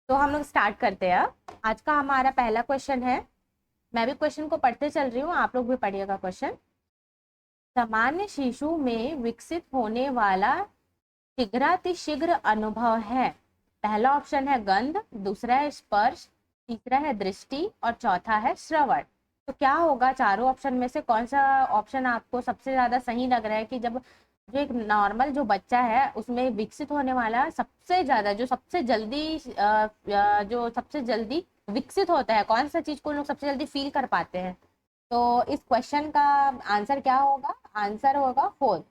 तो हम लोग स्टार्ट करते हैं। आज का हमारा पहला क्वेश्चन है। मैं भी क्वेश्चन को पढ़ते चल रही हूँ, आप लोग भी पढ़िएगा क्वेश्चन। सामान्य शिशु में विकसित होने वाला शीघ्रातिशीघ्र अनुभव है। पहला ऑप्शन है गंध, दूसरा है स्पर्श, तीसरा है दृष्टि और चौथा है श्रवण। तो क्या होगा, चारों ऑप्शन में से कौन सा ऑप्शन आपको सबसे ज्यादा सही लग रहा है कि जब जो एक नॉर्मल जो बच्चा है उसमें विकसित होने वाला सबसे ज्यादा जो सबसे जल्दी विकसित होता है, कौन सा चीज को लोग सबसे जल्दी फील कर पाते हैं? तो इस क्वेश्चन का आंसर क्या होगा? आंसर होगा फोर्थ,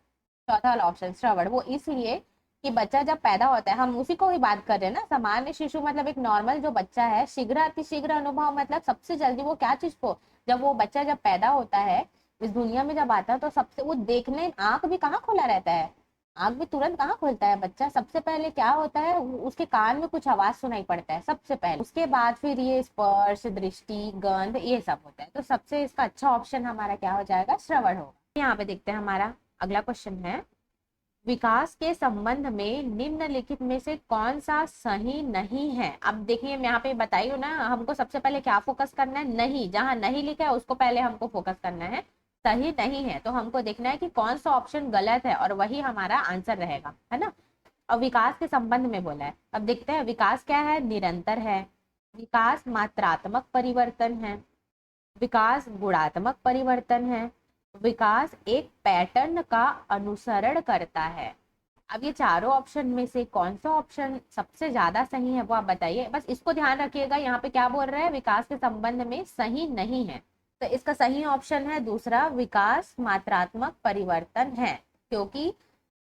चौथा वाला ऑप्शन श्रवण। वो इसलिए कि बच्चा जब पैदा होता है, हम उसी को ही बात कर रहे हैं ना। सामान्य शिशु मतलब एक नॉर्मल जो बच्चा है, शीघ्र अतिशीघ्र अनुभव मतलब सबसे जल्दी वो क्या चीज को, जब वो बच्चा जब पैदा होता है इस दुनिया में जब आता है तो सबसे वो देखने, आंख भी कहाँ खुला रहता है, आंख भी तुरंत कहाँ खुलता है बच्चा। सबसे पहले क्या होता है, उसके कान में कुछ आवाज सुनाई पड़ता है सबसे पहले, उसके बाद फिर ये स्पर्श, दृष्टि, गंध, ये सब होता है। तो सबसे इसका अच्छा ऑप्शन हमारा क्या हो जाएगा? श्रवण होगा। यहाँ पे देखते हैं हमारा अगला क्वेश्चन है, विकास के संबंध में निम्नलिखित में से कौन सा सही नहीं है? अब देखिए मैं यहाँ पे बताई हूँ ना, हमको सबसे पहले क्या फोकस करना है? नहीं, जहां नहीं लिखा है उसको पहले हमको फोकस करना है। सही नहीं है तो हमको देखना है कि कौन सा ऑप्शन गलत है और वही हमारा आंसर रहेगा, है ना। और विकास के संबंध में बोला है, अब देखते हैं विकास क्या है। निरंतर है, विकास मात्रात्मक परिवर्तन है, विकास गुणात्मक परिवर्तन है, विकास एक पैटर्न का अनुसरण करता है। अब ये चारों ऑप्शन में से कौन सा ऑप्शन सबसे ज्यादा सही है वो आप बताइए। बस इसको ध्यान रखिएगा, यहाँ पे क्या बोल रहा है, विकास के संबंध में सही नहीं है। तो इसका सही ऑप्शन है दूसरा, विकास मात्रात्मक परिवर्तन है। क्योंकि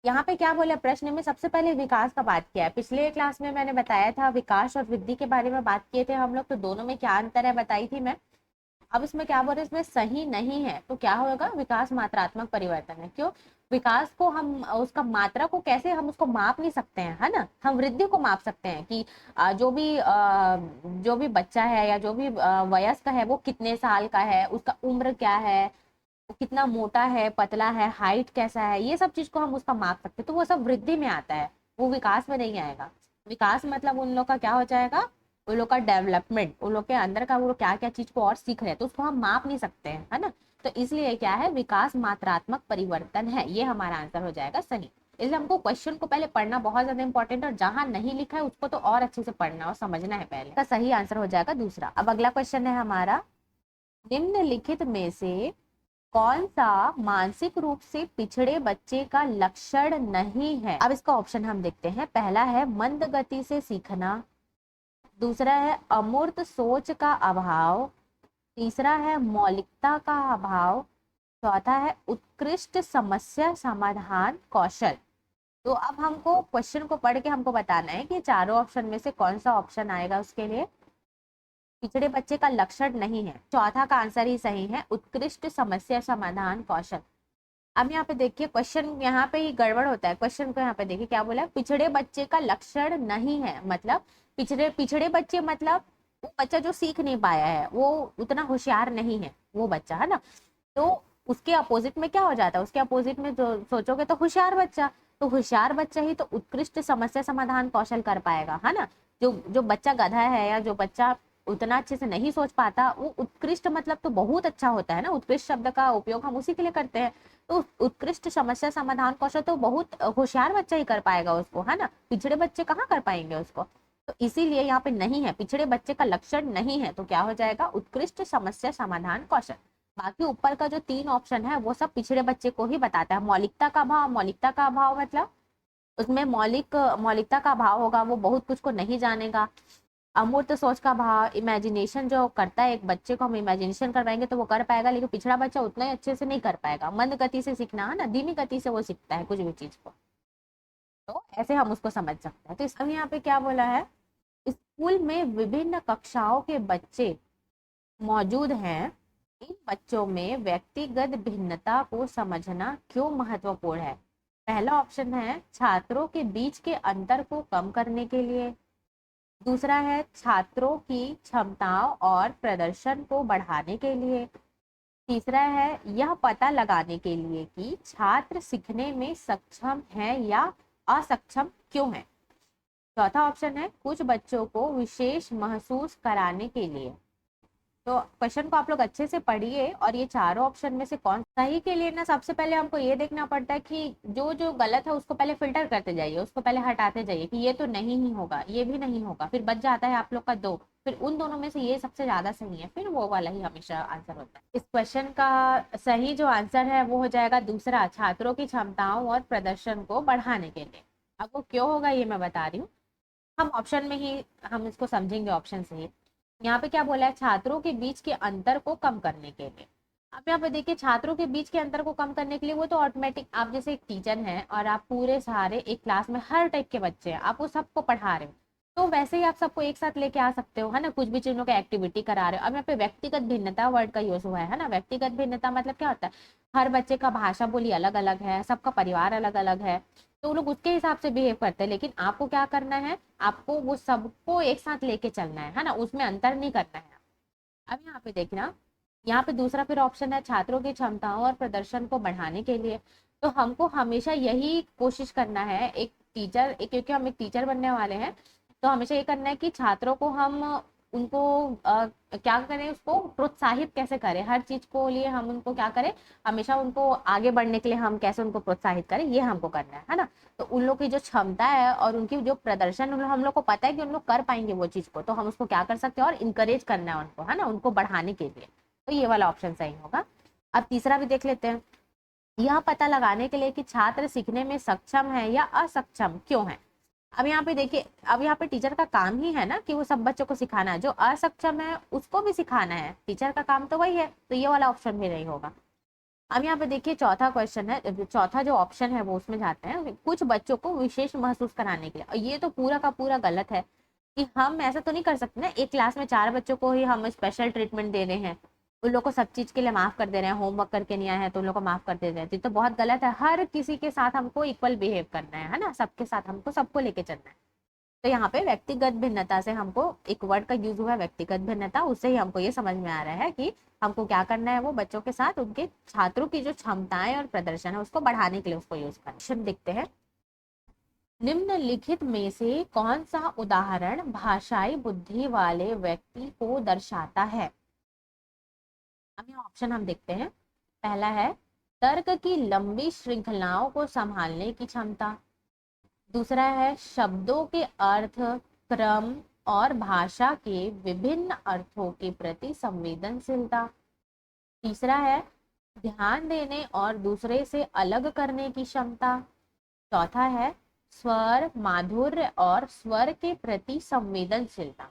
यहाँ पे क्या बोला, प्रश्न में सबसे पहले विकास का बात किया है। पिछले क्लास में मैंने बताया था विकास और वृद्धि के बारे में बात किए थे हम लोग, तो दोनों में क्या अंतर है बताई थी मैं। अब इसमें क्या बोल रहे हैं, इसमें सही नहीं है तो क्या होगा, विकास मात्रात्मक परिवर्तन है। क्यों? विकास को हम उसका मात्रा को कैसे हम उसको माप नहीं सकते हैं, है ना। हम वृद्धि को माप सकते हैं कि जो भी बच्चा है या जो भी वयस्क है वो कितने साल का है, उसका उम्र क्या है, वो कितना मोटा है, पतला है, हाइट कैसा है, ये सब चीज को हम उसका माप सकते हैं। तो वो सब वृद्धि में आता है, वो विकास में नहीं आएगा। विकास मतलब उन लोग का क्या हो जाएगा, उन लोग का डेवलपमेंट, उन लोग के अंदर का वो क्या क्या चीज को और सीख रहे हैं, तो उसको हम माप नहीं सकते हैं, है ना। तो इसलिए क्या है, विकास मात्रात्मक परिवर्तन है, ये हमारा आंसर हो जाएगा सही। इसलिए हमको क्वेश्चन को पहले पढ़ना बहुत ज्यादा इंपॉर्टेंट है, और जहां नहीं लिखा है उसको तो और अच्छे से पढ़ना और समझना है पहले। का सही आंसर हो जाएगा दूसरा। अब अगला क्वेश्चन है हमारा, निम्नलिखित में से कौन सा मानसिक रूप से पिछड़े बच्चे का लक्षण नहीं है? अब इसका ऑप्शन हम देखते हैं। पहला है मंद गति से सीखना, दूसरा है अमूर्त सोच का अभाव, तीसरा है मौलिकता का अभाव, चौथा है उत्कृष्ट समस्या समाधान कौशल। तो अब हमको क्वेश्चन को पढ़ के हमको बताना है कि चारों ऑप्शन में से कौन सा ऑप्शन आएगा उसके लिए। पिछड़े बच्चे का लक्षण नहीं है, चौथा का आंसर ही सही है, उत्कृष्ट समस्या समाधान कौशल। अब यहाँ पे देखिए क्वेश्चन, यहाँ पे ही गड़बड़ होता है क्वेश्चन को। यहाँ पे देखिए क्या बोला है, पिछड़े बच्चे का लक्षण नहीं है मतलब पिछड़े पिछड़े बच्चे मतलब वो बच्चा जो सीख नहीं पाया है, वो उतना होशियार नहीं है वो बच्चा, है ना। तो उसके अपोजिट में क्या हो जाता है, उसके अपोजिट में जो सोचोगे तो होशियार बच्चा, तो होशियार बच्चा ही तो उत्कृष्ट समस्या समाधान कौशल कर पाएगा, है ना। जो जो बच्चा गधा है या जो बच्चा उतना अच्छे से नहीं सोच पाता, वो उत्कृष्ट मतलब तो बहुत अच्छा होता है ना, उत्कृष्ट शब्द का उपयोग हम उसी के लिए करते हैं। तो उत्कृष्ट समस्या समाधान कौशल तो बहुत होशियार बच्चा ही कर पाएगा उसको, है ना। पिछड़े बच्चे कहाँ कर पाएंगे उसको। तो इसीलिए यहाँ पे नहीं है, पिछड़े बच्चे का लक्षण नहीं है, तो क्या हो जाएगा, उत्कृष्ट समस्या समाधान कौशल। बाकी ऊपर का जो तीन ऑप्शन है वो सब पिछड़े बच्चे को ही बताता है। मौलिकता का अभाव, मौलिकता का अभाव मतलब उसमें मौलिकता का अभाव होगा, वो बहुत कुछ को नहीं जानेगा। अमूर्त सोच का भाव, इमेजिनेशन जो करता है, एक बच्चे को हम इमेजिनेशन करवाएंगे तो वो कर पाएगा, लेकिन पिछड़ा बच्चा उतना ही अच्छे से नहीं कर पाएगा। मंद गति से सीखना, है ना, धीमी गति से वो सीखता है कुछ भी चीज को, तो ऐसे हम उसको समझ सकते हैं। तो अब यहाँ पे क्या बोला है, स्कूल में विभिन्न कक्षाओं के बच्चे मौजूद हैं, इन बच्चों में व्यक्तिगत भिन्नता को समझना क्यों महत्वपूर्ण है? पहला ऑप्शन है छात्रों के बीच के अंतर को कम करने के लिए, दूसरा है छात्रों की क्षमताओं और प्रदर्शन को बढ़ाने के लिए, तीसरा है यह पता लगाने के लिए कि छात्र सीखने में सक्षम है या असक्षम क्यों है। चौथा ऑप्शन है कुछ बच्चों को विशेष महसूस कराने के लिए। तो क्वेश्चन को आप लोग अच्छे से पढ़िए और ये चारों ऑप्शन में से कौन सही के लिए ना, सबसे पहले हमको ये देखना पड़ता है कि जो जो गलत है उसको पहले फिल्टर करते जाइए, उसको पहले हटाते जाइए कि ये तो नहीं ही होगा, ये भी नहीं होगा, फिर बच जाता है आप लोग का दो, फिर उन दोनों में से ये सबसे ज्यादा सही है, फिर वो वाला ही हमेशा आंसर होता है। इस क्वेश्चन का सही जो आंसर है वो हो जाएगा दूसरा, छात्रों की क्षमताओं और प्रदर्शन को बढ़ाने के लिए। अब वो क्यों होगा ये मैं बता रही हूँ, हम ऑप्शन में ही हम इसको समझेंगे ऑप्शन से ही। यहाँ पे क्या बोला है, छात्रों के बीच के अंतर को कम करने के लिए। अब यहाँ पे देखिए छात्रों के बीच के अंतर को कम करने के लिए वो तो ऑटोमेटिक, आप जैसे एक टीचर हैं और आप पूरे सारे एक क्लास में हर टाइप के बच्चे हैं, आप वो सबको पढ़ा रहे हो, तो वैसे ही आप सबको एक साथ लेके आ सकते हो, है ना, कुछ भी चीजों का एक्टिविटी करा रहे हो। अब यहाँ पे व्यक्तिगत भिन्नता वर्ड का यूज हुआ है ना, व्यक्तिगत भिन्नता मतलब क्या होता है, हर बच्चे का भाषा बोली अलग अलग है, सबका परिवार अलग अलग है, तो लोग उसके हिसाब से बिहेव करते हैं, लेकिन आपको क्या करना है, आपको वो सबको एक साथ लेके चलना है ना, उसमें अंतर नहीं करना है। अब यहाँ पे देखना, यहाँ पे दूसरा फिर ऑप्शन है छात्रों की क्षमताओं और प्रदर्शन को बढ़ाने के लिए। तो हमको हमेशा यही कोशिश करना है, एक टीचर, क्योंकि हम एक टीचर बनने वाले हैं, तो हमेशा ये करना है कि छात्रों को हम उनको क्या करें, उसको प्रोत्साहित कैसे करें, हर चीज को लिए हम उनको क्या करें, हमेशा उनको आगे बढ़ने के लिए हम कैसे उनको प्रोत्साहित करें, ये हमको करना है ना। तो उन लोग की जो क्षमता है और उनकी जो प्रदर्शन, हम लोग को पता है कि उन लोग कर पाएंगे वो चीज को, तो हम उसको क्या कर सकते हैं और इनकरेज करना है उनको, है ना, उनको बढ़ाने के लिए। तो ये वाला ऑप्शन सही होगा। अब तीसरा भी देख लेते हैं, यह पता लगाने के लिए कि छात्र सीखने में सक्षम है या असक्षम क्यों है। अब यहाँ पे देखिए, अब यहाँ पे टीचर का काम ही है ना कि वो सब बच्चों को सिखाना है, जो असक्षम है उसको भी सिखाना है, टीचर का काम तो वही है, तो ये वाला ऑप्शन भी नहीं होगा। अब यहाँ पे देखिए चौथा क्वेश्चन है, चौथा जो ऑप्शन है वो उसमें जाते हैं कुछ बच्चों को विशेष महसूस कराने के लिए, और ये तो पूरा का पूरा गलत है कि हम ऐसा तो नहीं कर सकते ना, एक क्लास में 4 बच्चों को ही हम स्पेशल ट्रीटमेंट दे रहे हैं, उन लोग को सब चीज के लिए माफ कर दे रहे हैं, होमवर्क करके नहीं आए हैं तो उन लोग को माफ कर दे रहे हैं, तो बहुत गलत है। हर किसी के साथ हमको इक्वल बिहेव करना है ना, सबके साथ हमको सबको लेके चलना है। तो यहाँ पे व्यक्तिगत भिन्नता से हमको एक वर्ड का यूज हुआ है व्यक्तिगत भिन्नता, उससे ही हमको ये समझ में आ रहा है कि हमको क्या करना है, वो बच्चों के साथ उनके छात्रों की जो क्षमताएं और प्रदर्शन है उसको बढ़ाने के लिए उसको यूज करना। क्वेश्चन देखते हैं, निम्नलिखित में से कौन सा उदाहरण भाषाई बुद्धि वाले व्यक्ति को दर्शाता है। अब ये ऑप्शन हम देखते हैं, पहला है तर्क की लंबी श्रृंखलाओं को संभालने की क्षमता, दूसरा है शब्दों के अर्थ, क्रम और भाषा के विभिन्न अर्थों के प्रति संवेदनशीलता, तीसरा है ध्यान देने और दूसरे से अलग करने की क्षमता, चौथा है स्वर माधुर्य और स्वर के प्रति संवेदनशीलता।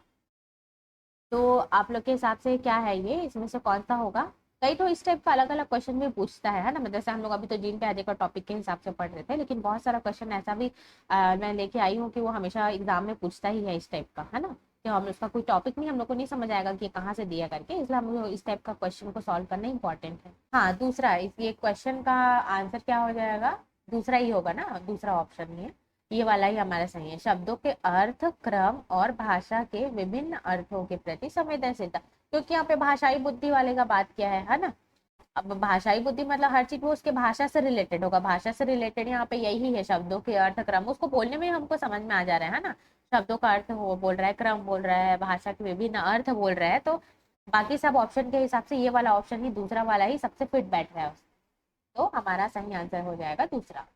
तो आप लोग के हिसाब से क्या है ये, इसमें से कौन सा होगा। कई तो इस टाइप का अलग अलग क्वेश्चन भी पूछता है ना, जैसे हम लोग अभी तो जीन पे आजे का टॉपिक के हिसाब से पढ़ रहे थे, लेकिन बहुत सारा क्वेश्चन ऐसा भी मैं लेके आई हूँ कि वो हमेशा एग्जाम में पूछता ही है इस टाइप का, है ना, कि हम उसका कोई टॉपिक नहीं, हम लोग को नहीं समझ आएगा कि कहाँ से दिया करके, इसलिए हम लोग इस टाइप का क्वेश्चन को सॉल्व करना इंपॉर्टेंट है। हाँ दूसरा, ये क्वेश्चन का आंसर क्या हो जाएगा, दूसरा ही होगा ना, दूसरा ऑप्शन ये वाला ही हमारा सही है, शब्दों के अर्थ, क्रम और भाषा के विभिन्न अर्थों के प्रति संवेदनशीलता, क्योंकि यहाँ पे भाषाई बुद्धि वाले का बात किया है ना। अब भाषाई बुद्धि मतलब हर चीज वो उसके भाषा से रिलेटेड होगा, भाषा से रिलेटेड यहाँ पे यही है, शब्दों के अर्थ क्रम, उसको बोलने में हमको समझ में आ जा रहा है ना, शब्दों का अर्थ वो बोल रहा है, क्रम बोल रहा है, भाषा के विभिन्न अर्थ बोल रहा है, तो बाकी सब ऑप्शन के हिसाब से ये वाला ऑप्शन ही, दूसरा वाला ही सबसे फिट बैठ रहा है, तो हमारा सही आंसर हो जाएगा दूसरा।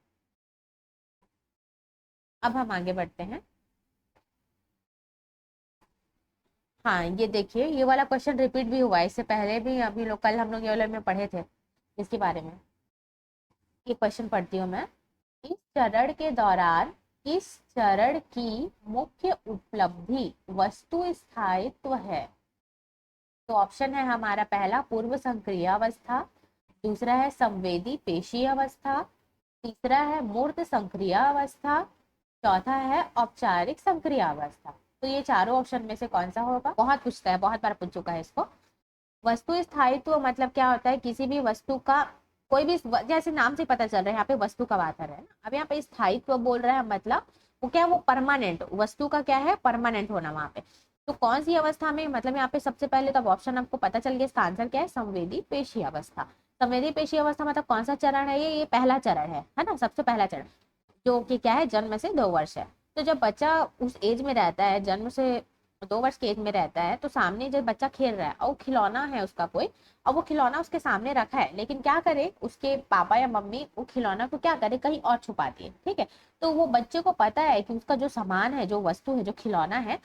अब हम आगे बढ़ते हैं। हाँ ये देखिए, ये वाला क्वेश्चन रिपीट भी हुआ है, इससे पहले भी अभी लोग कल हम लोग ये वाले में पढ़े थे इसके बारे में। ये क्वेश्चन पढ़ती हूँ मैं, इस चरण के दौरान इस चरण की मुख्य उपलब्धि वस्तु स्थायित्व है। तो ऑप्शन है हमारा पहला पूर्व संक्रिय अवस्था, दूसरा है संवेदी पेशी अवस्था, तीसरा है मूर्त संक्रिय अवस्था, चौथा है औपचारिक संक्रिय अवस्था। तो ये चारों ऑप्शन में से कौन सा होगा, बहुत पूछता है, बहुत बार पूछ चुका है इसको। वस्तु स्थायित्व मतलब क्या होता है, किसी भी वस्तु का कोई भी, जैसे नाम से पता चल रहा है यहाँ पे वस्तु का बात है ना, अब यहाँ पे स्थायित्व बोल रहा है मतलब वो क्या है, वो परमानेंट, वस्तु का क्या है परमानेंट होना वहां पे। तो कौन सी अवस्था में, मतलब यहाँ पे सबसे पहले तो ऑप्शन आपको पता चल गया, इसका आंसर क्या है, संवेदी पेशी अवस्था। संवेदी पेशी अवस्था मतलब कौन सा चरण है, ये पहला चरण है ना, सबसे पहला चरण, जो कि क्या है जन्म से 2 वर्ष है। तो जब बच्चा उस एज में रहता है, जन्म से 2 वर्ष के एज में रहता है, तो सामने जब बच्चा खेल रहा है और खिलौना है उसका कोई, और वो खिलौना उसके सामने रखा है, लेकिन क्या करे उसके पापा या मम्मी वो खिलौना को क्या करे, कहीं और छुपा दिए, ठीक है। तो वो बच्चे को पता है कि उसका जो सामान है, जो वस्तु है, जो खिलौना है,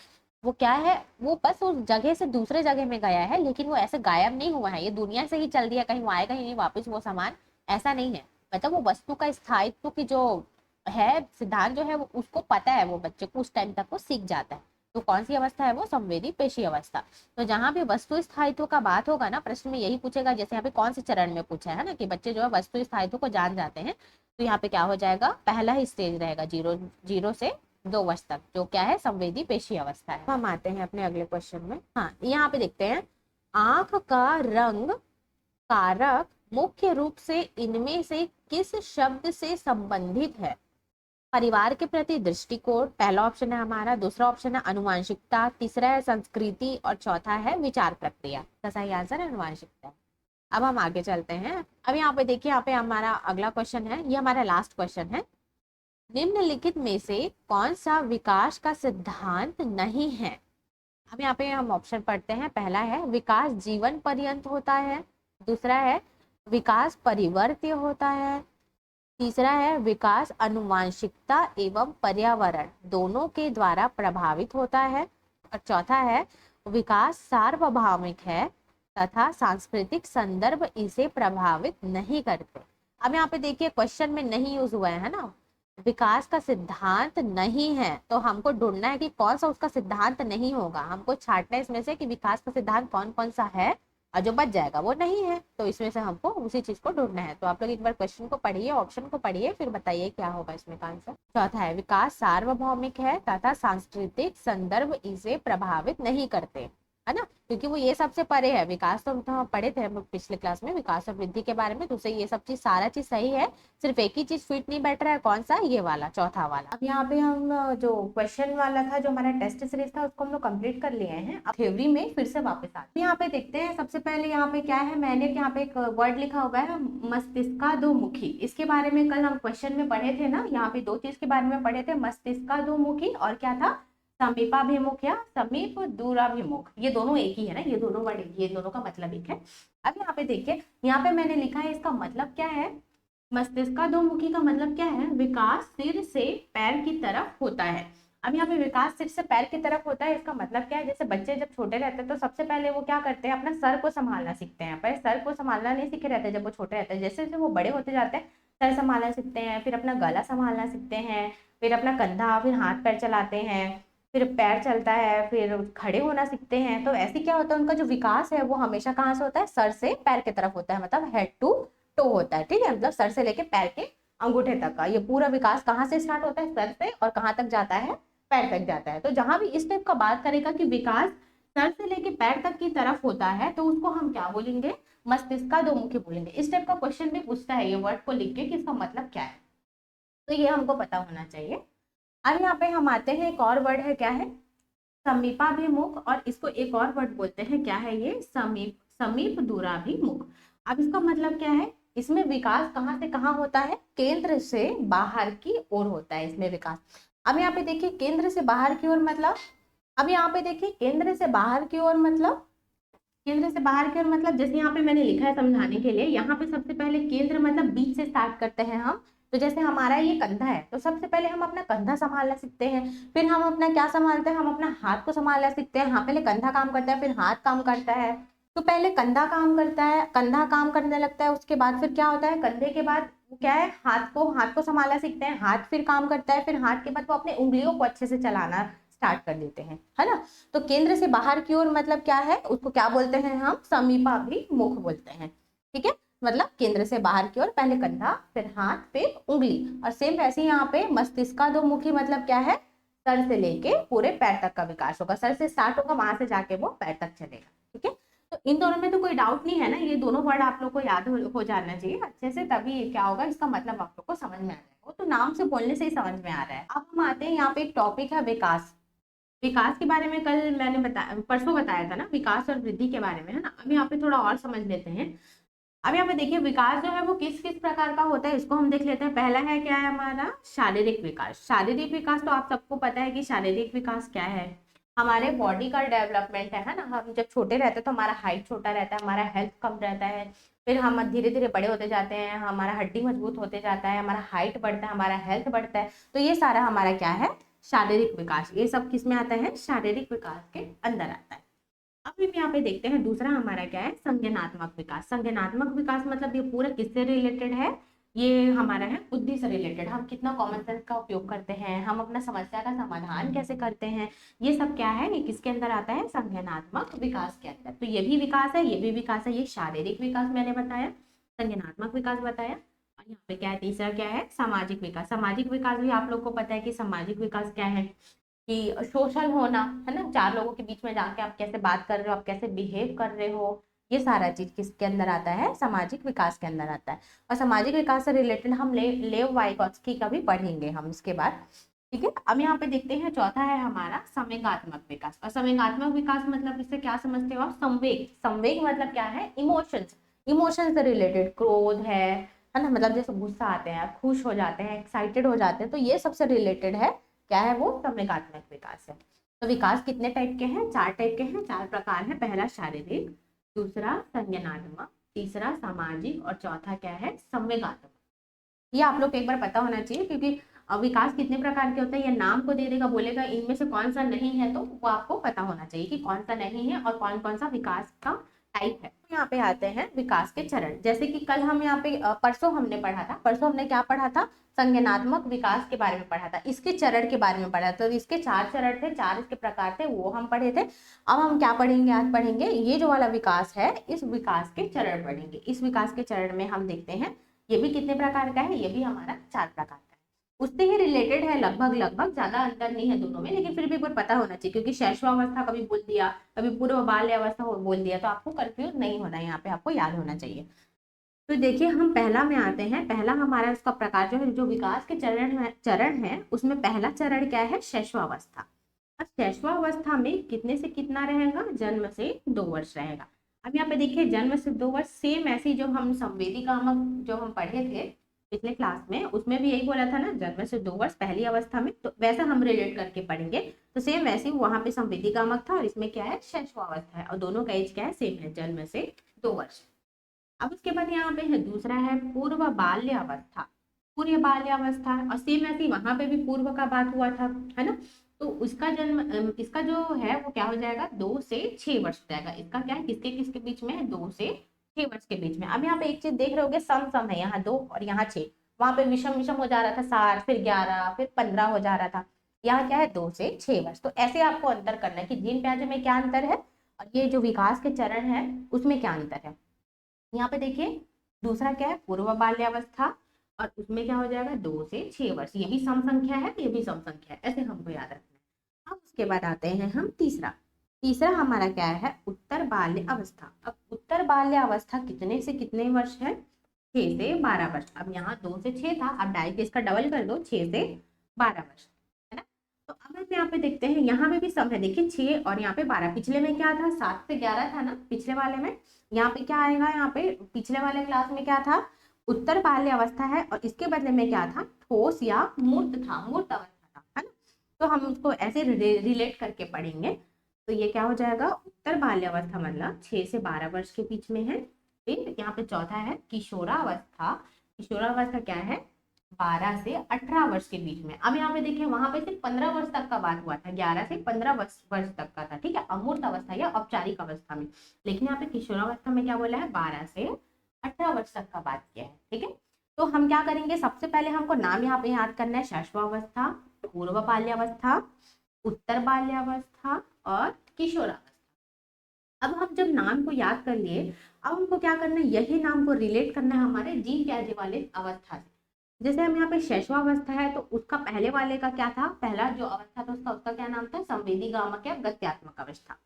वो क्या है, वो बस उस जगह से दूसरे जगह में गया है, लेकिन वो ऐसे गायब नहीं हुआ है, ये दुनिया से ही चल दिया, कहीं वो आएगा ही नहीं वापस वो सामान, ऐसा नहीं है। मतलब वो वस्तु का स्थायित्व की जो है सिद्धांत जो है, वो उसको पता है, वो बच्चे को उस टाइम तक वो सीख जाता है। तो कौन सी अवस्था है वो, संवेदी पेशी अवस्था। तो जहां भी वस्तु स्थायित्व का बात होगा ना, प्रश्न में यही पूछेगा, जैसे यहाँ पे कौन से चरण में पूछा है ना, कि बच्चे जो है वस्तु स्थायित्व को जान जाते हैं, तो यहाँ पे क्या हो जाएगा, पहला ही स्टेज रहेगा 0 से 2 वर्ष तक, जो क्या है, संवेदी पेशी अवस्था है। हम आते हैं अपने अगले क्वेश्चन में। हाँ, यहाँ पे देखते हैं, आंख का रंग कारक मुख्य रूप से इनमें से किस शब्द से संबंधित है। परिवार के प्रति दृष्टिकोण, पहला ऑप्शन है हमारा, दूसरा ऑप्शन है अनुवांशिकता, तीसरा है संस्कृति, और चौथा है विचार प्रक्रिया। तो सही आंसर है अनुवांशिकता। अब हम आगे चलते हैं। अब यहाँ पे देखिए, यहाँ पे हमारा अगला क्वेश्चन है, ये हमारा लास्ट क्वेश्चन है। निम्नलिखित में से कौन सा विकास का सिद्धांत नहीं है। अब यहाँ पे हम ऑप्शन पढ़ते हैं। पहला है विकास जीवन पर्यंत होता है, दूसरा है विकास परिवर्त्य होता है, तीसरा है विकास अनुवांशिकता एवं पर्यावरण दोनों के द्वारा प्रभावित होता है, और चौथा है विकास सार्वभौमिक है तथा सांस्कृतिक संदर्भ इसे प्रभावित नहीं करते। अब यहाँ पे देखिए क्वेश्चन में नहीं यूज हुआ है ना, विकास का सिद्धांत नहीं है, तो हमको ढूंढना है कि कौन सा उसका सिद्धांत नहीं होगा। हमको छांटना है इसमें से कि विकास का सिद्धांत कौन कौन सा है, और जो बच जाएगा वो नहीं है, तो इसमें से हमको उसी चीज को ढूंढना है। तो आप लोग एक बार क्वेश्चन को पढ़िए, ऑप्शन को पढ़िए, फिर बताइए क्या होगा इसमें का आंसर। चौथा है विकास सार्वभौमिक है तथा सांस्कृतिक संदर्भ इसे प्रभावित नहीं करते, है ना, क्योंकि वो ये सबसे परे है। विकास तो हम पढ़े थे हम पिछले क्लास में, विकास और वृद्धि के बारे में, तो उसे ये सब चीज सारा चीज सही है, सिर्फ एक ही चीज फिट नहीं बैठ रहा है, कौन सा, ये वाला चौथा वाला। अब यहाँ पे हम जो क्वेश्चन वाला था, जो हमारा टेस्ट सीरीज था, उसको हम लोग कंप्लीट कर लिए हैं। अब थ्योरी में फिर से वापस आते हैं। यहाँ पे देखते हैं, सबसे पहले यहाँ पे क्या है, मैंने यहाँ पे एक वर्ड लिखा हुआ है मस्तिष्काधोमुखी। इसके बारे में कल हम क्वेश्चन में पढ़े थे ना, यहाँ पे 2 चीज के बारे में पढ़े थे, मस्तिष्काधोमुखी और क्या था, समीपाभिमुख या समीप दूराभिमुख। ये दोनों एक ही है ना, ये दोनों वर्ड, ये दोनों का मतलब एक है। अब यहाँ पे देखिए, यहाँ पे मैंने लिखा है, इसका मतलब क्या है, मस्तिष्काधोमुखी का मतलब क्या है, विकास सिर से पैर की तरफ होता है। अब यहाँ पे विकास सिर से पैर की तरफ होता है, इसका मतलब क्या है, जैसे बच्चे जब छोटे रहते हैं तो सबसे पहले वो क्या करते हैं, अपना सर को संभालना सीखते हैं। पहले सर को संभालना नहीं सीखे रहते जब वो छोटे रहते हैं, जैसे जैसे वो बड़े होते जाते हैं सर संभालना सीखते हैं, फिर अपना गला संभालना सीखते हैं, फिर अपना कंधा, फिर हाथ पैर चलाते हैं, फिर पैर चलता है, फिर खड़े होना सीखते हैं। तो ऐसे क्या होता है, उनका जो विकास है वो हमेशा कहाँ से होता है, सर से पैर की तरफ होता है, मतलब हेड टू टो होता है, ठीक है, मतलब सर से लेके पैर के अंगूठे तक का ये पूरा विकास कहाँ से स्टार्ट होता है, सर से, और कहाँ तक जाता है, पैर तक जाता है। तो जहां भी इस टाइप का बात करेगा कि विकास सर से लेके पैर तक की तरफ होता है, तो उसको हम क्या बोलेंगे, मस्तिष्काधोमुखी बोलेंगे। इस टाइप का क्वेश्चन भी पूछता है ये वर्ड को लिख के कि इसका मतलब क्या है, तो ये हमको पता होना चाहिए। अब यहाँ पे हम आते हैं, एक और वर्ड है, क्या है, समीपाभिमुख, और इसको एक और वर्ड बोलते हैं, क्या है ये, समीप दूराभिमुख। अब इसका मतलब क्या है, इसमें विकास कहाँ से कहाँ होता है, केंद्र से बाहर की ओर होता है इसमें विकास। अब यहाँ पे देखिए केंद्र से बाहर की ओर मतलब, अब यहाँ पे देखिए केंद्र से बाहर की ओर मतलब, केंद्र से बाहर की ओर मतलब, जैसे यहाँ पे मैंने लिखा है समझाने के लिए, यहाँ पे सबसे पहले केंद्र मतलब बीच से स्टार्ट करते हैं हम। तो जैसे हमारा ये कंधा है, तो सबसे पहले हम अपना कंधा संभालना सीखते हैं, फिर हम अपना क्या संभालते हैं, हम अपना हाथ को संभालना सीखते हैं। हाँ, पहले कंधा काम करता है, फिर हाथ काम करता है। तो पहले कंधा काम करता है, कंधा काम करने लगता है, उसके बाद फिर क्या होता है, कंधे के बाद क्या है, हाथ को संभालना सीखते हैं, हाथ फिर काम करता है, फिर हाथ के बाद वो अपने उंगलियों को अच्छे से चलाना स्टार्ट कर देते हैं, है ना। तो केंद्र से बाहर की ओर मतलब क्या है, उसको क्या बोलते हैं हम, समीपाभिमुख बोलते हैं, ठीक है। मतलब केंद्र से बाहर की ओर पहले कंधा, फिर हाथ, फिर उंगली। और सेम वैसे ही यहाँ पे मस्तिष्काधोमुखी मतलब क्या है, सर से लेके पूरे पैर तक का विकास होगा, सर से स्टार्ट होगा, वहां से जाके वो पैर तक चलेगा, ठीक है। तो इन दोनों में तो कोई डाउट नहीं है ना, ये दोनों वर्ड आप लोग को याद हो जाना चाहिए अच्छे से, तभी क्या होगा, इसका मतलब आप लोग को समझ में आ जाएगा। तो नाम से बोलने से ही समझ में आ रहा है। अब हम आते हैं, यहाँ पे एक टॉपिक है विकास। विकास के बारे में कल मैंने परसों बताया था ना, विकास और वृद्धि के बारे में, है ना। अब यहाँ पे थोड़ा और समझ लेते हैं। अब यहाँ पे देखिए विकास जो है वो किस किस प्रकार का होता है, इसको हम देख लेते हैं। पहला है क्या है हमारा शारीरिक विकास। शारीरिक विकास तो आप सबको पता है कि शारीरिक विकास क्या है, हमारे बॉडी का डेवलपमेंट है ना। हम जब छोटे रहते हैं तो हमारा हाइट छोटा रहता है, हमारा हेल्थ कम रहता है, फिर हम धीरे धीरे बड़े होते जाते हैं, हमारा हड्डी मजबूत होते जाता है, हमारा हाइट बढ़ता है, हमारा हेल्थ बढ़ता है। तो ये सारा हमारा क्या है, शारीरिक विकास। ये सब किस में आता है, शारीरिक विकास के अंदर आता है। अब हम यहाँ पे देखते हैं दूसरा हमारा क्या है, संज्ञानात्मक विकास। संज्ञानात्मक विकास मतलब ये पूरा किससे रिलेटेड है, ये हमारा है बुद्धि से रिलेटेड। हम कितना कॉमन सेंस का उपयोग करते हैं, हम अपना समस्या का समाधान कैसे करते हैं, ये सब क्या है, ये किसके अंदर आता है, संज्ञानात्मक विकास के अंदर। तो ये भी विकास है, ये भी विकास है। ये शारीरिक विकास मैंने बताया, संज्ञानात्मक विकास बताया, और यहाँ पे क्या है, तीसरा क्या है, सामाजिक विकास। सामाजिक विकास भी आप लोग को पता है कि सामाजिक विकास क्या है, कि सोशल होना है ना, चार लोगों के बीच में जाके आप कैसे बात कर रहे हो, आप कैसे बिहेव कर रहे हो, ये सारा चीज किसके अंदर आता है, सामाजिक विकास के अंदर आता है। और सामाजिक विकास से रिलेटेड हम लेव वाइगोत्स्की का भी पढ़ेंगे हम इसके बाद, ठीक है। अब यहाँ पे देखते हैं चौथा है हमारा संवेगात्मक विकास। और संवेगात्मक विकास मतलब इससे क्या समझते हो आप, संवेग। संवेग मतलब क्या है, इमोशंस। इमोशंस से रिलेटेड, क्रोध है ना, मतलब जैसे गुस्सा आते हैं, खुश हो जाते हैं, एक्साइटेड हो जाते हैं, तो ये सबसे रिलेटेड है क्या है, वो संवेगात्मक विकास है। तो विकास कितने टाइप के हैं, चार टाइप के हैं, चार प्रकार है। पहला शारीरिक, दूसरा संज्ञानात्मक, तीसरा सामाजिक, और चौथा क्या है, संवेगात्मक। ये आप लोग को एक बार पता होना चाहिए, क्योंकि विकास कितने प्रकार के होते हैं, ये नाम को दे देगा, बोलेगा इनमें से कौन सा नहीं है, तो वो आपको पता होना चाहिए कि कौन सा नहीं है और कौन कौन सा विकास का टाइप है। यहाँ पे आते हैं विकास के चरण। जैसे कि कल हम यहाँ पे परसों हमने पढ़ा था, परसों हमने क्या पढ़ा था, संज्ञानात्मक विकास के बारे में पढ़ा था, इसके चरण के बारे में पढ़ा था। तो इसके चार चरण थे, चार इसके प्रकार थे, वो हम पढ़े थे। अब हम क्या पढ़ेंगे, आज पढ़ेंगे ये जो वाला विकास है, इस विकास के चरण पढ़ेंगे। इस विकास के चरण में हम देखते हैं ये भी कितने प्रकार का है, ये भी हमारा चार प्रकार का है। उससे ही रिलेटेड है लगभग लगभग, ज्यादा अंतर नहीं है दोनों में, लेकिन फिर भी एक बार पता होना चाहिए, क्योंकि शैशवावस्था कभी बोल दिया, कभी पूर्व बाल्यावस्था बोल दिया, तो आपको कंफ्यूज नहीं होना, यहाँ पे आपको याद होना चाहिए। तो देखिए हम पहला में आते हैं। पहला हमारा इसका प्रकार जो है, जो विकास के चरण है उसमें पहला चरण क्या है, शैशवावस्था। अब शैशवावस्था में कितने से कितना रहेगा, जन्म से 2 वर्ष रहेगा। अब यहाँ पे देखिए जन्म से 2 वर्ष, सेम ऐसी जो हम संवेदी कामक जो हम पढ़े थे पिछले क्लास में, उसमें भी यही बोला था ना, जन्म से 2 वर्ष पहली अवस्था में, तो वैसा हम रिलेट करके पढ़ेंगे। तो सेम वैसे ही वहां पे संवेदी कामक था और इसमें क्या है, शैशवावस्था है, और दोनों का एज क्या है, सेम है, जन्म से 2 वर्ष। अब उसके बाद यहाँ पे है दूसरा है पूर्व बाल्यावस्था। पूर्व बाल्यावस्था, और सेम ऐसी वहां पे भी पूर्व का बात हुआ था, है ना। तो उसका जन्म इसका जो है वो क्या हो जाएगा, 2 से 6 वर्ष हो जाएगा। इसका क्या है, किसके किसके बीच में है, 2 से 6 वर्ष के बीच में। अब यहाँ पे एक चीज देख रहे होगे, सम सम है, यहाँ 2 और यहाँ 6। वहां पे विषम विषम हो जा रहा था, 7 फिर 11 फिर 15 हो जा रहा था। यहाँ क्या है, 2 से 6 वर्ष। तो ऐसे आपको अंतर करना है कि जीन प्याजे में क्या अंतर है और ये जो विकास के चरण है उसमें क्या अंतर है। यहाँ पे देखिए दूसरा क्या है, पूर्व बाल्यावस्था, और उसमें क्या हो जाएगा, 2 से 6 वर्ष। ये भी सम संख्या है, ये भी सम संख्या है, ऐसे हमको याद रखना है। अब उसके बाद आते हैं हम तीसरा। तीसरा हमारा क्या है, उत्तर बाल्य अवस्था। अब उत्तर बाल्य अवस्था कितने से कितने वर्ष है, 6 से 12 वर्ष। अब यहाँ 2 से 6 था, अब डायरेक्ट इसका डबल कर दो, 6 से 12 वर्ष, है ना। तो अब हम यहाँ पे देखते हैं, यहाँ पे भी सम है, देखिए 6 और यहाँ पे 12। पिछले में क्या था, 7 से 11 था ना पिछले वाले में। यहाँ पे क्या आएगा, यहाँ पे पिछले वाले क्लास में क्या था, उत्तर बाल्य अवस्था है, और इसके बदले में क्या था, ठोस या मूर्त था, मूर्त अवस्था था, है ना। तो हम उसको ऐसे रिलेट करके पढ़ेंगे। तो ये क्या हो जाएगा, उत्तर बाल्य अवस्था मतलब 6 से 12 वर्ष के बीच में है। फिर यहाँ पे चौथा है किशोरावस्था। किशोरावस्था क्या है, 12 से 18 वर्ष के बीच में। अब यहाँ पे देखिए वहां पे सिर्फ 15 वर्ष तक का बात हुआ था, 11 से 15 वर्ष तक का था, ठीक है, अमूर्त अवस्था या औपचारिक अवस्था में। लेकिन यहाँ पे किशोरावस्था में क्या बोला है, 12 से 18 वर्ष तक का बात किया है, ठीक है। तो हम क्या करेंगे, सबसे पहले हमको नाम यहाँ पे याद करना है, शैशवावस्था, पूर्व बाल्यावस्था, उत्तर बाल्यावस्था और किशोरावस्था। अब हम जब नाम को याद कर लिए, अब हमको क्या करना है, यही नाम को रिलेट करना है हमारे जीन प्याजे वाले अवस्था से। जैसे हम यहाँ पे शैशवावस्था है, तो उसका पहले वाले का क्या था, पहला जो अवस्था था उसका क्या नाम था, संवेदी गामक या गत्यात्मक अवस्था।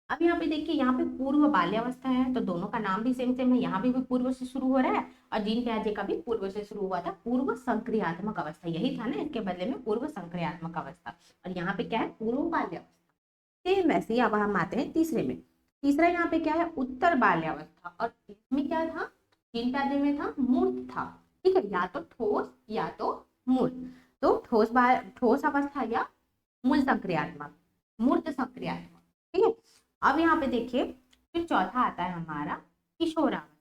अब यहाँ पे देखिए, यहाँ पे पूर्व बाल्यावस्था है, तो दोनों का नाम भी सेम सेम है, यहाँ भी पूर्व से शुरू हो रहा है, और जीन प्याजे का भी पूर्व से शुरू हुआ था, पूर्व संक्रियात्मक अवस्था यही था ना, इसके बदले में पूर्व संक्रियात्मक अवस्था। और यहाँ पे क्या है, पूर्व बाल्यावस्था। सेम वैसे ही अब हम आते हैं तीसरे में। तीसरा यहाँ पे क्या है, उत्तर बाल्यावस्था, और इसमें क्या था, जीन प्याजे में था मूर्त था, ठीक है, या तो ठोस या तो मूर्त। तो ठोस अवस्था या मूल सक्रियात्मक, मूर्त सक्रियात्मक, ठीक है। अब यहाँ पे देखिए फिर चौथा आता है हमारा किशोरावस्था।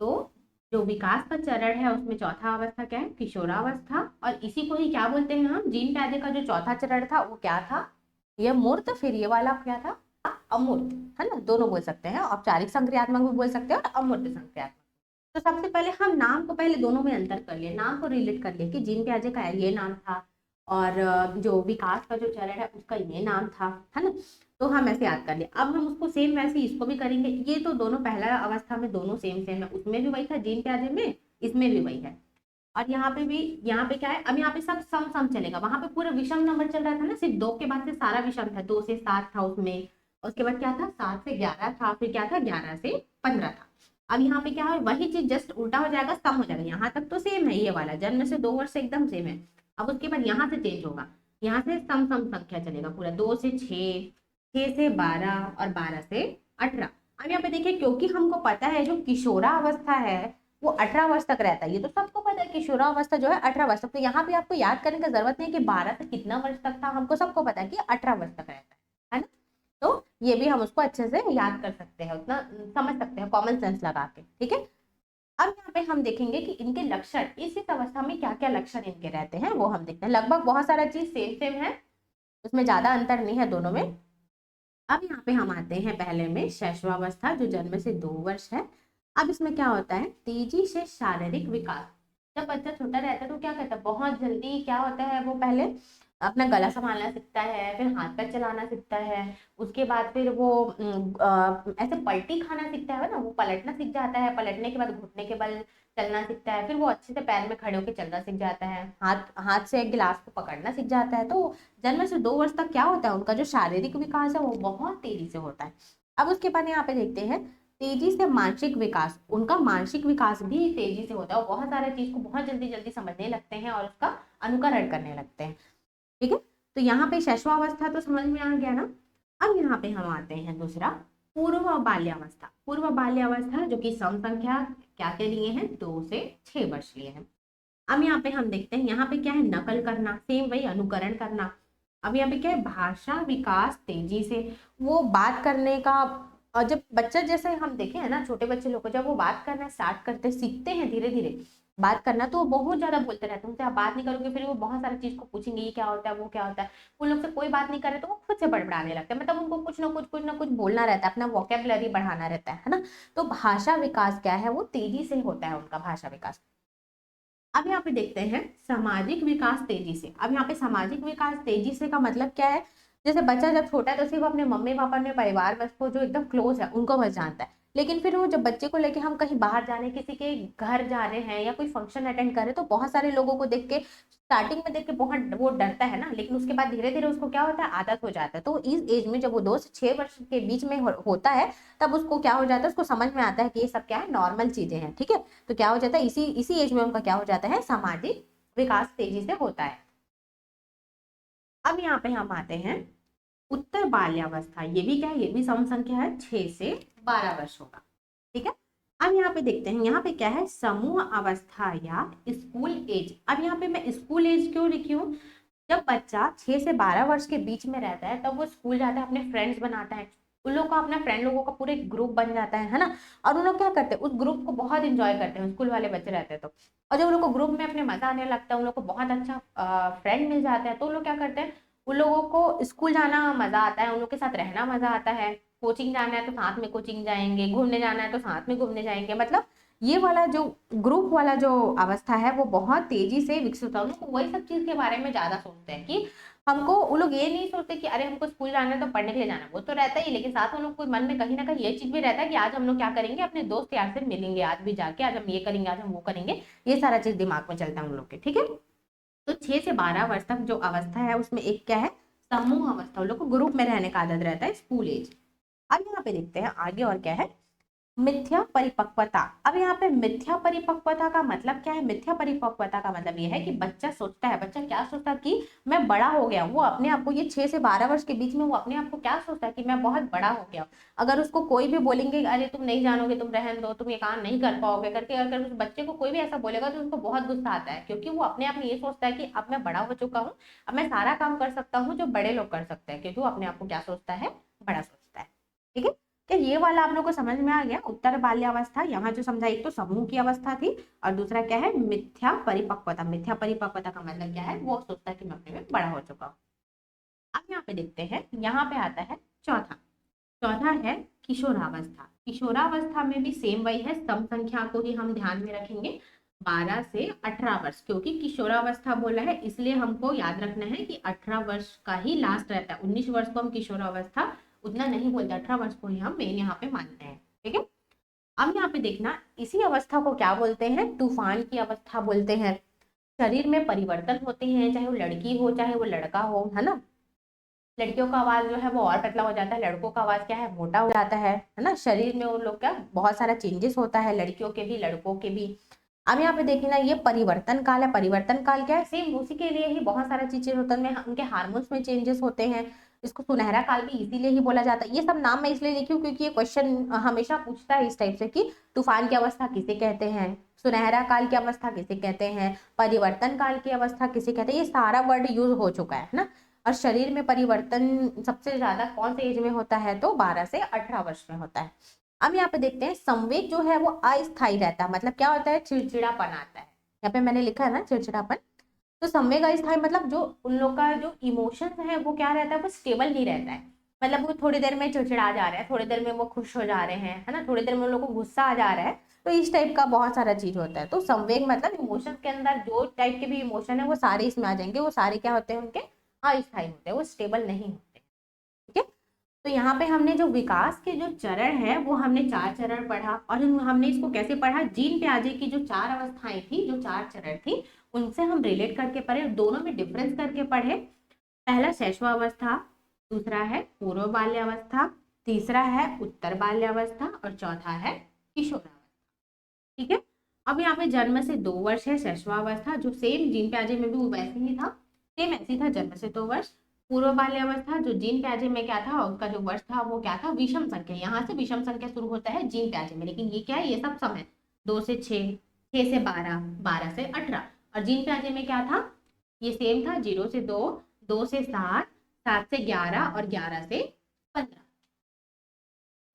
तो जो विकास का चरण है उसमें चौथा अवस्था क्या है, किशोरावस्था, और इसी को ही क्या बोलते हैं हम, जीन प्याजे का जो चौथा चरण था वो क्या था, ये मूर्त, फिर ये वाला क्या था, अमूर्त, है ना, दोनों बोल सकते हैं, औपचारिक संक्रियात्मक भी बोल सकते हैं और अमूर्त संक्रियात्मक। तो सबसे पहले हम नाम को पहले दोनों में अंतर कर लिए, नाम को रिलेट कर लिए कि जीन प्याजे का ये नाम था और जो विकास का जो चरण है उसका ये नाम था, है ना। तो हम ऐसे याद कर लिए। अब हम उसको सेम वैसे इसको भी करेंगे। ये तो दोनों पहला अवस्था में दोनों सेम सेम है, उसमें भी वही था जीन प्याजे में, इसमें भी वही है। और यहाँ पे भी, यहाँ पे क्या है, अब यहाँ पे सब सम सम चलेगा, वहां पे पूरा विषम नंबर चल रहा था ना, सिर्फ 2 के बाद से सारा विषम था, 2 से 7 था उसमें, उसके बाद क्या था 7 से 11 था, फिर क्या था 11 से 15 था। अब यहाँ पे क्या है, वही चीज जस्ट उल्टा हो जाएगा, सम हो जाएगा। यहाँ तक तो सेम है, ये वाला जन्म से 2 वर्ष से एकदम सेम है। अब उसके बाद यहाँ से चेंज होगा, यहाँ से सम सम संख्या चलेगा पूरा, 2 से 6, 6 से 12 और 12 से 18। अब यहाँ पे देखिए, क्योंकि हमको पता है जो किशोरावस्था है वो 18 वर्ष तक रहता है, ये तो सबको पता है किशोरावस्था जो है 18 वर्ष तक। तो यहाँ पे आपको याद करने की जरूरत नहीं कि 12 से कितना वर्ष तक था, हमको सबको पता है कि 18 वर्ष तक रहता है ना। तो ये भी हम उसको अच्छे से याद कर सकते हैं, उतना समझ सकते हैं कॉमन सेंस लगा के, ठीक है। अब यहाँ पे हम देखेंगे कि इनके लक्षण, इस अवस्था में क्या क्या लक्षण इनके रहते हैं वो हम देखते हैं। लगभग बहुत सारा चीज सेम सेम है, उसमें ज्यादा अंतर नहीं है दोनों में। अब यहाँ पे हम आते हैं पहले में शैशवावस्था, जो जन्म से 2 वर्ष है। अब इसमें क्या होता है, तेजी से शारीरिक विकास। जब बच्चा छोटा रहता है तो क्या करता है, बहुत जल्दी क्या होता है, वो पहले अपना गला संभालना सीखता है, फिर हाथ पैर चलाना सीखता है, उसके बाद फिर वो ऐसे पलटी खाना सीखता है ना, वो पलटना सीख जाता है, पलटने के बाद घुटने के बल चलना सीखता है, फिर वो अच्छे से पैर में खड़े होकर चलना सीख जाता है, हाथ से एक गिलास को पकड़ना सीख जाता है। तो जन्म से 2 वर्ष तक क्या होता है, उनका जो शारीरिक विकास है वो बहुत तेजी से होता है। अब उसके बाद यहाँ पे देखते हैं तेजी से मानसिक विकास, उनका मानसिक विकास भी तेजी से होता है, वो बहुत सारे चीज को बहुत जल्दी जल्दी समझने लगते हैं और उसका अनुकरण करने लगते हैं, ठीक है। तो यहाँ पे शैशवावस्था तो समझ में आ गया ना। अब यहाँ पे हम आते हैं दूसरा, पूर्व बाल्यावस्था। पूर्व बाल्यावस्था जो कि सम संख्या क्या के लिए है, 2 से 6 वर्ष लिए है। अब यहाँ पे हम देखते हैं, यहाँ पे क्या है, नकल करना, सेम वही अनुकरण करना। अब यहाँ पे क्या है, भाषा विकास तेजी से, वो बात करने का, और जब बच्चा जैसे हम देखे है ना, छोटे बच्चे लोग को जब वो बात करना स्टार्ट करते सीखते हैं धीरे धीरे बात करना, तो वो बहुत ज्यादा बोलते रहते हैं, उनसे आप बात नहीं करोगे फिर वो बहुत सारी चीज को पूछेंगे, ये क्या होता है वो क्या होता है। उन लोग से कोई बात नहीं करे तो वो खुद से बड़बड़ाने लगते हैं, मतलब उनको कुछ ना कुछ बोलना रहता है, अपना वोकेबलरी बढ़ाना रहता है ना। तो भाषा विकास क्या है, वो तेजी से होता है उनका भाषा विकास। अब यहाँ पे देखते हैं सामाजिक विकास तेजी से। अब यहाँ पे सामाजिक विकास तेजी से का मतलब क्या है, जैसे बच्चा जब छोटा है तो सिर्फ अपने मम्मी पापा अपने परिवार बस को जो एकदम क्लोज है उनको बस जानता है, लेकिन फिर वो जब बच्चे को लेके हम कहीं बाहर जाने, किसी के घर जा रहे हैं या कोई फंक्शन अटेंड कर रहे हैं, तो बहुत सारे लोगों को देख के स्टार्टिंग में देख के बहुत वो डरता है ना, लेकिन उसके बाद धीरे धीरे उसको क्या होता है, आदत हो जाता है। तो इस एज में जब वो 2 से 6 वर्ष के बीच में होता है, तब उसको क्या हो जाता है, उसको समझ में आता है कि ये सब क्या है, नॉर्मल चीजें हैं, ठीक है। तो क्या हो जाता है, इसी इसी एज में उनका क्या हो जाता है, सामाजिक विकास तेजी से होता है। अब यहाँ पे हम आते हैं उत्तर बाल्यावस्था, ये भी क्या है, ये भी सम संख्या है, 6 से 12 वर्ष होगा, ठीक है। अब यहाँ पे देखते हैं, यहाँ पे क्या है, समूह अवस्था या स्कूल एज। अब यहाँ पे मैं स्कूल एज क्यों लिखी हूँ, जब बच्चा 6 से 12 वर्ष के बीच में रहता है तब वो स्कूल जाता है, अपने फ्रेंड्स बनाता है, उन लोगों का अपना फ्रेंड लोगों का पूरा एक ग्रुप बन जाता है ना। और उन लोग क्या करते हैं, उस ग्रुप को बहुत इंजॉय करते हैं, स्कूल वाले बच्चे रहते हैं तो। और जब उन लोग को ग्रुप में अपने मजा आने लगता है, उन लोग को बहुत अच्छा फ्रेंड मिल जाता है, तो उन लोग क्या करते हैं, उन लोगों को स्कूल जाना मजा आता है, उन लोग के साथ रहना मजा आता है, कोचिंग जाना है तो साथ में कोचिंग जाएंगे, घूमने जाना है तो साथ में घूमने जाएंगे। मतलब ये वाला जो ग्रुप वाला जो अवस्था है वो बहुत तेजी से विकसित होता है। उनको वही सब चीज के बारे में ज्यादा सोचते हैं कि हमको, वो लोग ये नहीं सोचते कि अरे हमको स्कूल जाना है तो पढ़ने के लिए जाना है, वो तो रहता ही, लेकिन साथ में लोग को मन में कहीं ना कहीं ये चीज भी रहता है कि आज हम लोग क्या करेंगे, अपने दोस्त यार से मिलेंगे, आज भी जाके आज हम ये करेंगे, आज हम वो करेंगे, ये सारा चीज दिमाग में चलता है उन लोग के, ठीक है। तो 6 से 12 वर्ष तक जो अवस्था है उसमें एक क्या है, समूह अवस्था, उन लोग को ग्रुप में रहने का आदत रहता है, स्कूल एज। अब यहाँ पे देखते हैं आगे और क्या है, मिथ्या परिपक्वता। अब यहाँ पे मिथ्या परिपक्वता का मतलब क्या है? मिथ्या परिपक्वता का मतलब ये है कि बच्चा सोचता है, बच्चा क्या सोचता है कि मैं बड़ा हो गया। वो अपने आप को, ये 6 से 12 वर्ष के बीच में वो अपने आप को क्या सोचता है कि मैं बहुत बड़ा हो गया। अगर उसको कोई भी बोलेंगे अरे तुम नहीं जानोगे, तुम रहने दो, तुम ये काम नहीं कर पाओगे करके, अगर उस बच्चे को कोई भी ऐसा बोलेगा तो उसको बहुत गुस्सा आता है, क्योंकि वो अपने आप में ये सोचता है कि अब मैं बड़ा हो चुका हूँ, अब मैं सारा काम कर सकता हूँ जो बड़े लोग कर सकते हैं, क्योंकि वो अपने आप को क्या सोचता है? बड़ा सोचता है। ठीक है, क्या ये वाला आप लोगों को समझ में आ गया? उत्तर बाल्यावस्था यहाँ जो समझा, एक तो समूह की अवस्था थी और दूसरा क्या है? मिथ्या परिपक्वता। मिथ्या परिपक्वता का मतलब क्या है? वो सोचता है कि मैं अपने में बड़ा हो चुका हूँ। अब यहाँ पे देखते हैं, यहाँ पे आता है चौथा। चौथा है किशोरावस्था। किशोरावस्था में भी सेम वही है, सम संख्या को ही हम ध्यान में रखेंगे, 12 से 18 वर्ष, क्योंकि किशोरावस्था बोला है इसलिए हमको याद रखना है कि 18 वर्ष का ही लास्ट रहता है। 19 वर्ष को हम किशोरावस्था उतना नहीं बोलते, 18 वर्ष को ही हम मेन यहाँ पे मानते हैं। ठीक है, अब यहाँ पे देखना, इसी अवस्था को क्या बोलते हैं? तूफान की अवस्था बोलते हैं। शरीर में परिवर्तन होते हैं, चाहे वो लड़की हो चाहे वो लड़का हो, है ना। लड़कियों का आवाज जो है वो और पतला हो जाता है, लड़कों का आवाज क्या है? मोटा हो जाता है ना। शरीर में उन लोग का बहुत सारा चेंजेस होता है, लड़कियों के भी लड़कों के भी। अब यहाँ पे देखना, ये परिवर्तन काल है। परिवर्तन काल क्या है? सेम उसी के लिए ही बहुत सारा चीजें होता है, उनके हार्मोन्स में चेंजेस होते हैं। इसको सुनहरा काल भी इसीलिए ही बोला जाता है। ये सब नाम मैं इसलिए लिखी हूँ क्योंकि ये क्वेश्चन हमेशा पूछता है इस टाइप से कि तूफान की अवस्था किसे कहते हैं, सुनहरा काल की अवस्था किसे कहते हैं, परिवर्तन काल की अवस्था किसे कहते हैं। ये सारा वर्ड यूज हो चुका है ना। और शरीर में परिवर्तन सबसे ज्यादा कौन से एज में होता है? तो 12 से 18 वर्ष में होता है। अब यहाँ पे देखते हैं, संवेग जो है वो अस्थायी रहता है। मतलब क्या होता है? चिड़चिड़ापन आता है। यहाँ पे मैंने लिखा है ना चिड़चिड़ापन। तो संवेग अस्थायी मतलब जो उन लोग का जो इमोशंस है वो क्या रहता है? वो स्टेबल नहीं रहता है। मतलब वो थोड़ी देर में चिड़चिड़ा जा रहे हैं, थोड़ी देर में वो खुश हो जा रहे हैं, है ना, थोड़ी देर में उन लोग को गुस्सा आ जा रहा है। तो इस टाइप का बहुत सारा चीज होता है। तो संवेग मतलब इमोशंस के अंदर जो टाइप के भी इमोशन है वो सारे इसमें आ जाएंगे। वो सारे क्या होते हैं? उनके अस्थायी होते हैं, वो स्टेबल नहीं होते। ठीक है, तो यहाँ पे हमने जो विकास के जो चरण है वो हमने 4 चरण पढ़ा, और हमने इसको कैसे पढ़ा? जीन प्याजे की जो 4 अवस्थाएं थी, जो 4 चरण थी, उनसे हम रिलेट करके पढ़े, दोनों में डिफरेंस करके पढ़े। पहला शैशवावस्था, दूसरा है पूर्व बाल्यावस्था, तीसरा है उत्तर बाल्यावस्था और चौथा है किशोरावस्था। ठीक है, अब यहाँ पे जन्म से 2 वर्ष है शैशवावस्था, जो सेम जीन प्याजे में भी वैसे ही था, सेम ऐसी था, जन्म से 2 वर्ष। पूर्व बाल्यावस्था जो जीन प्याजे में क्या था, उसका जो वर्ष था वो क्या था? विषम संख्या। यहाँ से विषम संख्या शुरू होता है जीन प्याजे में, लेकिन ये क्या है? ये सब समय 2 से 6, 6 से 12, 12 से 18। और जीन प्याजे में क्या था? ये सेम था, 0 से 2, 2 से 7, 7 से 11 और 11 से 15।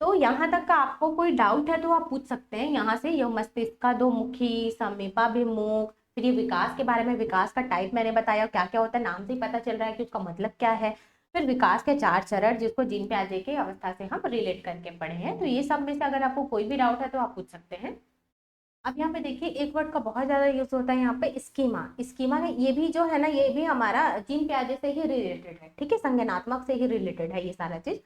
तो यहाँ तक का आपको कोई डाउट है तो आप पूछ सकते हैं यहाँ से। यह मस्तिष्काधोमुखी, समीपाभिमुख, फिर ये विकास के बारे में, विकास का टाइप मैंने बताया क्या क्या होता है, नाम से ही पता चल रहा है कि उसका मतलब क्या है। फिर विकास के 4 चरण जिसको जीन प्याजे के अवस्था से हम रिलेट करके पढ़े हैं। तो ये सब में से अगर आपको कोई भी डाउट है तो आप पूछ सकते हैं। अब यहाँ पे देखिए, एक वर्ड का बहुत ज्यादा यूज होता है यहाँ पे, स्कीमा। स्कीमा ये भी जो है ना, ये भी हमारा जीन प्याजे से ही रिलेटेड है। ठीक है, संज्ञानात्मक से ही रिलेटेड है ये सारा चीज।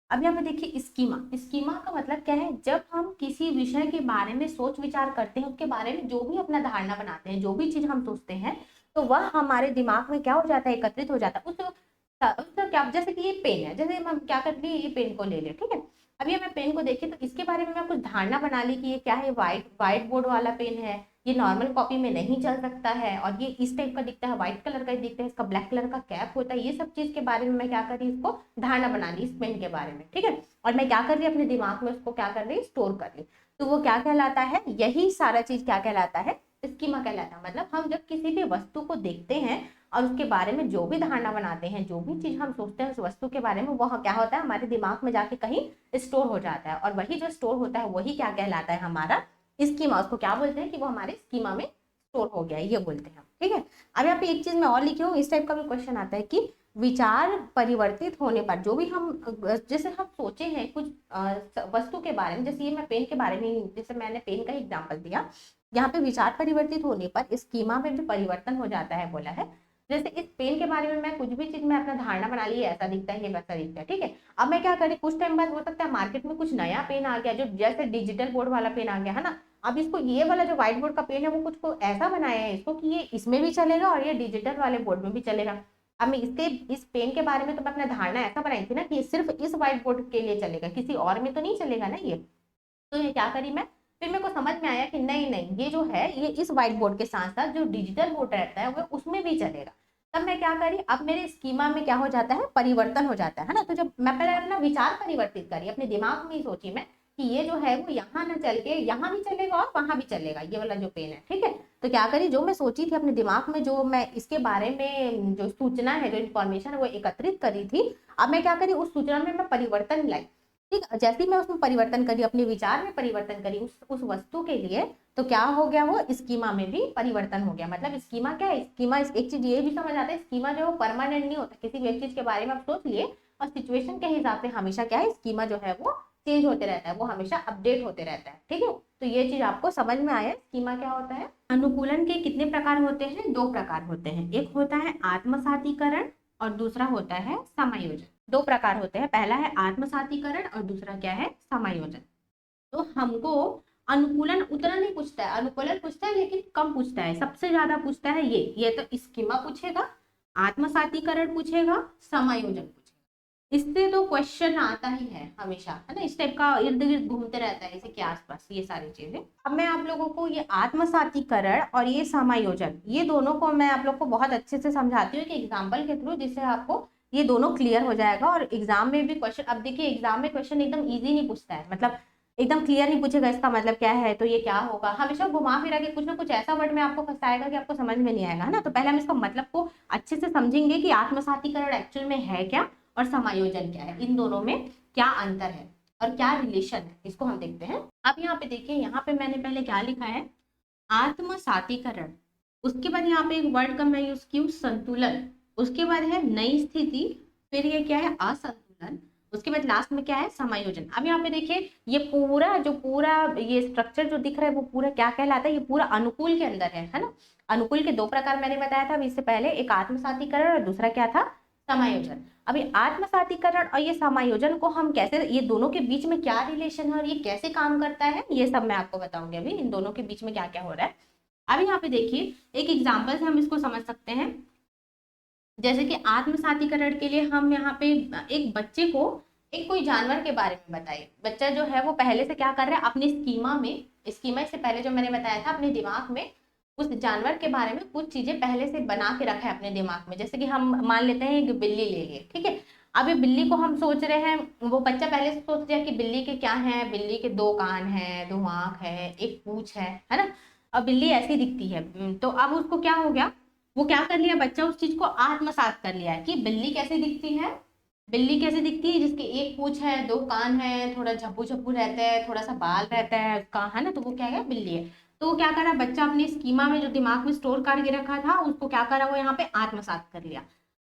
अब यहाँ पे देखिए, स्कीमा। स्कीमा का मतलब क्या है? जब हम किसी विषय के बारे में सोच विचार करते हैं, उसके बारे में जो भी अपना धारणा बनाते हैं, जो भी चीज हम सोचते हैं, तो वह हमारे दिमाग में क्या हो जाता है? एकत्रित हो जाता है। उसका क्या, जैसे कि ये पेन है, जैसे हम क्या करते हैं, ये पेन को ले ले, ठीक है। अब ये मैं पेन को देखी तो इसके बारे में मैं कुछ धारणा बना ली कि ये क्या है? व्हाइट व्हाइट बोर्ड वाला पेन है, ये नॉर्मल कॉपी में नहीं चल सकता है, और ये इस टाइप का दिखता है, व्हाइट कलर का दिखता है, इसका ब्लैक कलर का कैप होता है। ये सब चीज के बारे में मैं क्या कर रही, इसको धारणा बना ली इस पेन के बारे में, ठीक है। और मैं क्या कर रही, अपने दिमाग में उसको क्या कर रही, स्टोर कर ली। तो वो क्या कहलाता है? यही सारा चीज क्या कहलाता है? स्कीमा कहलाता है। मतलब हम जब किसी भी वस्तु को देखते हैं और उसके बारे में जो भी धारणा बनाते हैं, जो भी चीज हम सोचते हैं उस वस्तु के बारे में, वह क्या होता है? हमारे दिमाग में जाके कहीं स्टोर हो जाता है, और वही जो स्टोर होता है वही क्या कहलाता है? हमारा स्कीमा। उसको क्या बोलते हैं? कि वो हमारे स्कीमा में स्टोर हो गया, ये बोलते हैं, ठीक है। अब यहाँ पे एक चीज मैं और लिखी हूँ, इस टाइप का भी क्वेश्चन आता है कि विचार परिवर्तित होने पर जो भी हम, जैसे हम सोचे हैं कुछ वस्तु के बारे में, जैसे ये मैं पेन के बारे में, जैसे मैंने पेन का एग्जाम्पल दिया, यहाँ पे विचार परिवर्तित होने पर स्कीमा में भी परिवर्तन हो जाता है, बोला है। जैसे इस पेन के बारे में मैं कुछ भी चीज में अपना धारणा बना ली, ऐसा दिखता है, ये वैसा दिखता है, ठीक है। अब मैं क्या करी, कुछ टाइम बाद हो सकता है मार्केट में कुछ नया पेन आ गया, जो जैसे डिजिटल बोर्ड वाला पेन आ गया, है ना। अब इसको, ये वाला जो व्हाइट बोर्ड का पेन है, वो कुछ को ऐसा बनाया है इसको कि ये इसमें भी चलेगा और ये डिजिटल वाले बोर्ड में भी चलेगा। अब मैं इसके, इस पेन के बारे में तो मैं अपना धारणा ऐसा बनाई थी ना कि ये सिर्फ इस व्हाइट बोर्ड के लिए चलेगा, किसी और में तो नहीं चलेगा ना ये। तो ये क्या करी मैं, फिर मेरे को समझ में आया कि नहीं नहीं, ये जो है ये इस व्हाइट बोर्ड के साथ साथ जो डिजिटल बोर्ड रहता है वो उसमें भी चलेगा। तब मैं क्या करी, अब मेरे स्कीमा में क्या हो जाता है, परिवर्तन हो जाता है ना। तो जब मैं पहले अपना विचार परिवर्तित करी, अपने दिमाग में ही सोची मैं कि ये जो है वो यहाँ ना चल के यहाँ भी चलेगा और वहां भी चलेगा, ये वाला जो पेन है, ठीक है। तो क्या करी, जो मैं सोची थी अपने दिमाग में, जो मैं इसके बारे में जो सूचना है, जो इन्फॉर्मेशन है वो एकत्रित करी थी, अब मैं क्या करी, उस सूचना में मैं परिवर्तन लाई। ठीक, जैसे ही मैं उसमें परिवर्तन करी, अपने विचार में परिवर्तन करी उस वस्तु के लिए, तो क्या हो गया, वो स्कीमा में भी परिवर्तन हो गया। मतलब स्कीमा क्या है, स्कीमा एक चीज ये भी समझ आता है, स्कीमा जो है परमानेंट नहीं होता। किसी भी एक चीज के बारे में आप सोच लिए और सिचुएशन के हिसाब से हमेशा क्या है, स्कीमा जो है वो चेंज होते रहता है, वो हमेशा अपडेट होते रहता है, ठीक है। तो ये चीज आपको समझ में आया, स्कीमा क्या होता है। अनुकूलन के कितने प्रकार होते हैं, 2 प्रकार होते हैं। एक होता है आत्मसातीकरण और दूसरा होता है समायोजन। 2 प्रकार होते हैं, पहला है आत्मसातीकरण और दूसरा क्या है, समायोजन। तो हमको अनुकूलन उतना नहीं पूछता है, अनुकूलन पूछता है लेकिन कम पूछता है, सबसे ज्यादा पूछता है ये तो स्कीमा पूछेगा, आत्मसातीकरण पूछेगा, समायोजन पूछेगा। इससे तो क्वेश्चन आता ही है हमेशा, है ना, इस टाइप का इर्द गिर्द घूमते रहता है इसी के आसपास ये सारी चीजें। अब मैं आप लोगों को ये आत्मसातीकरण और ये समायोजन, ये दोनों को मैं आप लोग को बहुत अच्छे से समझाती हूँ कि एग्जाम्पल के थ्रू, जिससे आपको ये दोनों क्लियर हो जाएगा। और एग्जाम में भी क्वेश्चन, अब देखिए एग्जाम में क्वेश्चन एकदम ईजी नहीं पूछता है, मतलब एकदम क्लियर नहीं पूछेगा इसका मतलब क्या है, तो ये क्या होगा, हमेशा घुमा फिरा के कुछ ना कुछ ऐसा वर्ड में आपको फंसाएगा कि आपको समझ में नहीं आएगा, है ना। तो पहले हम इसका मतलब को अच्छे से समझेंगे कि आत्मसातीकरण एक्चुअल में है क्या और समायोजन क्या है, इन दोनों में क्या अंतर है और क्या रिलेशन है, इसको हम देखते हैं। अब यहाँ पे देखिए, यहाँ पे मैंने पहले क्या लिखा है, आत्मसातीकरण, उसके बाद यहाँ पे एक वर्ड का मैं यूज की हूँ संतुलन, उसके बाद है नई स्थिति, फिर ये क्या है, असंतुलन, उसके बाद लास्ट में क्या है, समायोजन। अब यहाँ पे देखिए, ये पूरा ये स्ट्रक्चर जो दिख रहा है वो पूरा क्या कहलाता है, ये पूरा अनुकूल के अंदर है ना। अनुकूल के 2 प्रकार मैंने बताया था इससे पहले, एक आत्मसातीकरण और दूसरा क्या था, समायोजन। अभी आत्मसातीकरण और ये समायोजन को हम कैसे, ये दोनों के बीच में क्या रिलेशन है और ये कैसे काम करता है, ये सब मैं आपको बताऊंगी अभी, इन दोनों के बीच में क्या क्या हो रहा है। अभी यहाँ पे देखिए, एक एग्जाम्पल से हम इसको समझ सकते हैं। जैसे कि आत्मसातीकरण के लिए हम यहाँ पे एक बच्चे को एक कोई जानवर के बारे में बताइए। बच्चा जो है वो पहले से क्या कर रहा है, अपने स्कीमा से पहले जो मैंने बताया था, अपने दिमाग में उस जानवर के बारे में कुछ चीजें पहले से बना के रखा है अपने दिमाग में। जैसे कि हम मान लेते हैं एक बिल्ली ले लिए, ठीक है। अब ये बिल्ली को हम सोच रहे हैं, वो बच्चा पहले से सोच रहा है कि बिल्ली के क्या है, बिल्ली के 2 कान है, 2 आंख है, एक पूंछ है ना। अब बिल्ली ऐसी दिखती है, तो अब उसको क्या हो गया, वो क्या कर लिया बच्चा, उस चीज को आत्मसात कर लिया है कि बिल्ली कैसे दिखती है, बिल्ली कैसे दिखती है, जिसके एक पूंछ है, 2 कान है, थोड़ा झप्पू झप्पू रहता है, थोड़ा सा बाल रहता है उसका, है ना, तो वो क्या है, बिल्ली है। तो वो क्या करा, बच्चा अपने स्कीमा में जो दिमाग में स्टोर करके रखा था उसको क्या करा, वो यहाँ पे आत्मसात कर लिया।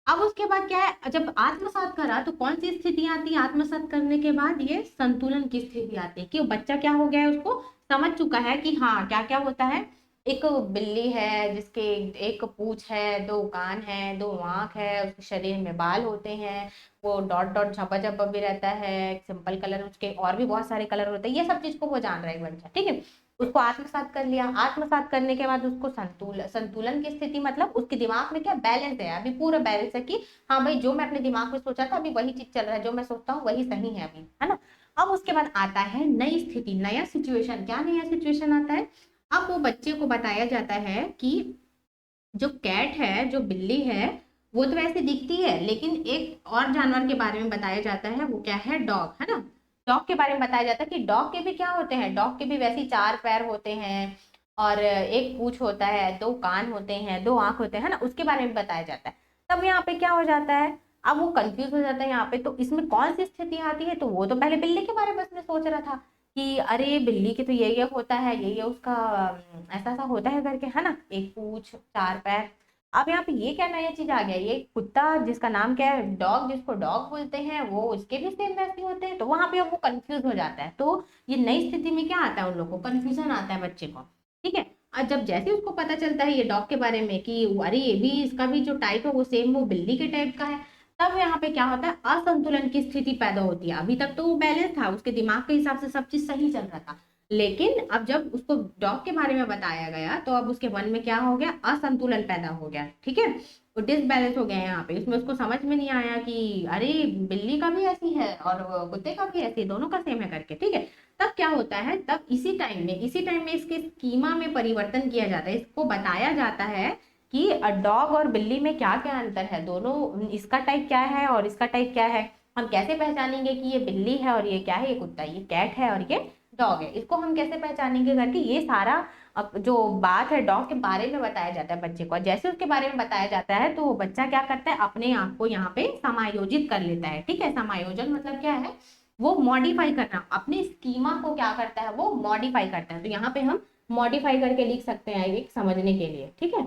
अब उसके बाद क्या है, जब आत्मसात करा तो कौन सी स्थिति आती है, आत्मसात करने के बाद ये संतुलन की स्थिति आती है कि बच्चा क्या हो गया है, उसको समझ चुका है कि हाँ क्या क्या होता है। एक बिल्ली है जिसके एक पूंछ है, 2 कान है, 2 आंख है, उसके शरीर में बाल होते हैं, वो डॉट डॉट झपा झपा भी रहता है, सिंपल कलर, उसके और भी बहुत सारे कलर होते हैं, ये सब चीज को वो जान रहा है बच्चा, ठीक है। उसको आत्मसात कर लिया, आत्मसात करने के बाद उसको संतुलन की स्थिति, मतलब उसके दिमाग में क्या बैलेंस है, अभी पूरा बैलेंस है कि हाँ भाई जो मैं अपने दिमाग में सोचा था अभी वही चीज चल रहा है, जो मैं सोचता हूँ वही सही है अभी, है ना। अब उसके बाद आता है नई स्थिति, नया सिचुएशन। क्या नया सिचुएशन आता है, अब वो बच्चे को बताया जाता है कि जो कैट है, जो बिल्ली है, वो तो वैसे दिखती है, लेकिन एक और जानवर के बारे में बताया जाता है, वो क्या है, डॉग, है ना। डॉग के बारे में बताया जाता है कि डॉग के भी क्या होते हैं, डॉग के भी वैसे 4 पैर होते हैं और एक पूंछ होता है, 2 कान होते हैं, 2 आंख होते हैं, है ना, उसके बारे में बताया जाता है। तब यहाँ पे क्या हो जाता है, अब वो कंफ्यूज हो जाता है यहाँ पे, तो इसमें कौन सी स्थिति आती है, तो वो तो पहले बिल्ली के बारे में उसने सोच रहा था कि अरे बिल्ली के तो ये होता है, ये उसका ऐसा ऐसा होता है करके, है ना, एक पूंछ 4 पैर। अब यहाँ पे ये क्या नया चीज आ गया, ये कुत्ता जिसका नाम क्या है, डॉग, जिसको डॉग बोलते हैं, वो उसके भी सेम वैसे होते हैं, तो वहां पे अब वो कंफ्यूज हो जाता है। तो ये नई स्थिति में क्या आता है, उन लोगों को कंफ्यूजन आता है बच्चे को, ठीक है। और जब जैसे उसको पता चलता है ये डॉग के बारे में कि अरे ये भी, इसका भी जो टाइप है वो सेम वो बिल्ली के टाइप का है, तब यहाँ पे क्या होता है, असंतुलन की स्थिति पैदा होती है। अभी तक तो वो बैलेंस था, उसके दिमाग के हिसाब से सब चीज सही चल रहा था, लेकिन अब जब उसको डॉग के बारे में बताया गया तो अब उसके मन में क्या हो गया, असंतुलन पैदा हो गया, ठीक है। वो डिसबैलेंस हो गया है यहाँ पे, इसमें उसको समझ में नहीं आया कि अरे बिल्ली का भी ऐसी है और कुत्ते का भी ऐसी, दोनों का सेम है करके, ठीक है। तब क्या होता है, तब इसी टाइम में इसके स्कीमा में परिवर्तन किया जाता है, इसको बताया जाता है कि डॉग और बिल्ली में क्या क्या अंतर है, दोनों इसका टाइप क्या है और इसका टाइप क्या है, हम कैसे पहचानेंगे कि ये बिल्ली है और ये क्या है, ये कुत्ता, ये कैट है और ये डॉग है, इसको हम कैसे पहचानेंगे करके, ये सारा अब जो बात है डॉग के बारे में बताया जाता है बच्चे को। जैसे उसके बारे में बताया जाता है तो वो बच्चा क्या करता है, अपने आप को यहाँ पे समायोजित कर लेता है, ठीक है। समायोजन मतलब क्या है, वो मॉडिफाई करना, अपने स्कीमा को क्या करता है, वो मॉडिफाई करता है। तो यहाँ पे हम मॉडिफाई करके लिख सकते हैं एक समझने के लिए, ठीक है।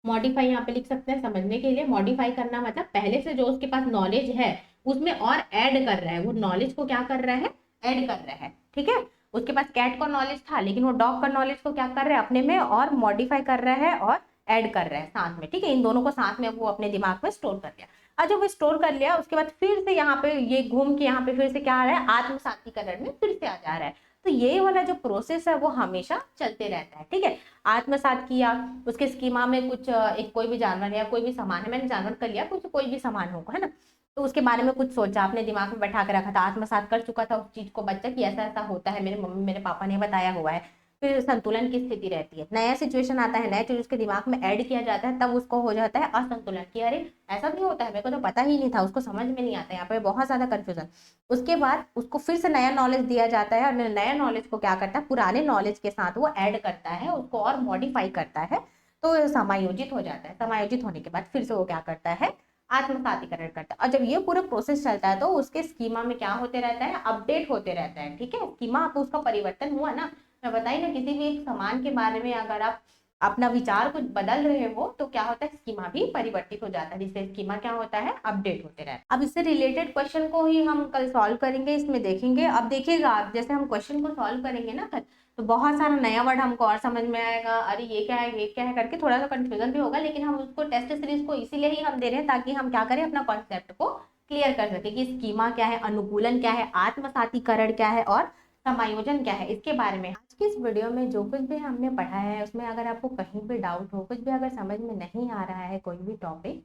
मॉडिफाई यहाँ पे लिख सकते हैं समझने के लिए। मॉडिफाई करना मतलब पहले से जो उसके पास नॉलेज है उसमें और ऐड कर रहा है, वो नॉलेज को क्या कर रहा है, ऐड कर रहा है, ठीक है। उसके पास कैट का नॉलेज था लेकिन वो डॉग का नॉलेज को क्या कर रहा है, अपने में और मॉडिफाई कर रहा है और ऐड कर रहा है साथ में, ठीक है। इन दोनों को साथ में वो अपने दिमाग में स्टोर कर लिया। और जब वो स्टोर कर लिया उसके बाद फिर से यहाँ पे ये घूम के यहाँ पे फिर से क्या आ रहा है, आत्मसातीकरण में फिर से आ जा रहा है। तो ये वाला जो प्रोसेस है वो हमेशा चलते रहता है, ठीक है। आत्मसात किया, उसके स्कीमा में कुछ एक कोई भी जानवर या कोई भी सामान है, मैंने जानवर कर लिया, कुछ कोई भी सामान होगा, है ना। तो उसके बारे में कुछ सोचा, अपने दिमाग में बैठा के रखा था, आत्मसात कर चुका था उस चीज को बच्चा कि ऐसा ऐसा होता है, मेरे मम्मी मेरे पापा ने बताया हुआ है। फिर संतुलन की स्थिति रहती है, नया सिचुएशन आता है, नया चीज उसके दिमाग में ऐड किया जाता है, तब उसको हो जाता है असंतुलन कि अरे ऐसा भी होता है, मेरे को तो पता ही नहीं था, उसको समझ में नहीं आता, यहाँ पे बहुत ज्यादा कंफ्यूजन। उसके बाद उसको फिर से नया नॉलेज दिया जाता है और नया नॉलेज को क्या करता है, पुराने नॉलेज के साथ वो ऐड करता है, उसको और मॉडिफाई करता है, तो समायोजित हो जाता है। समायोजित होने के बाद फिर से वो क्या करता है, आत्मसातीकरण करता है। और जब ये पूरा प्रोसेस चलता है तो उसके स्कीमा में क्या होते रहता है, अपडेट होते रहता है, ठीक है। स्कीमा आप उसका परिवर्तन हुआ ना, मैं बताई ना, किसी भी एक सामान के बारे में अगर आप अपना विचार कुछ बदल रहे हो तो क्या होता है, स्कीमा भी परिवर्तित हो जाता है, जिससे स्कीमा क्या होता है, अपडेट होते रहता है। अब इससे रिलेटेड क्वेश्चन को ही हम कल सॉल्व करेंगे, इसमें देखेंगे। अब देखिएगा आप, जैसे हम क्वेश्चन को सॉल्व करेंगे ना कल, तो बहुत सारा नया वर्ड हमको और समझ में आएगा, अरे ये क्या है करके थोड़ा सा कंफ्यूजन भी होगा, लेकिन हम उसको टेस्ट सीरीज को इसीलिए ही हम दे रहे हैं ताकि हम क्या करें, अपना कॉन्सेप्ट को क्लियर कर सके कि स्कीमा क्या है, अनुकूलन क्या है, आत्मसातीकरण क्या है और समायोजन क्या है, इसके बारे में। आज की इस वीडियो में जो कुछ भी हमने पढ़ा है उसमें अगर आपको कहीं भी डाउट हो, कुछ भी अगर समझ में नहीं आ रहा है कोई भी टॉपिक,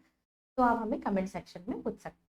तो आप हमें कमेंट सेक्शन में पूछ सकते हैं।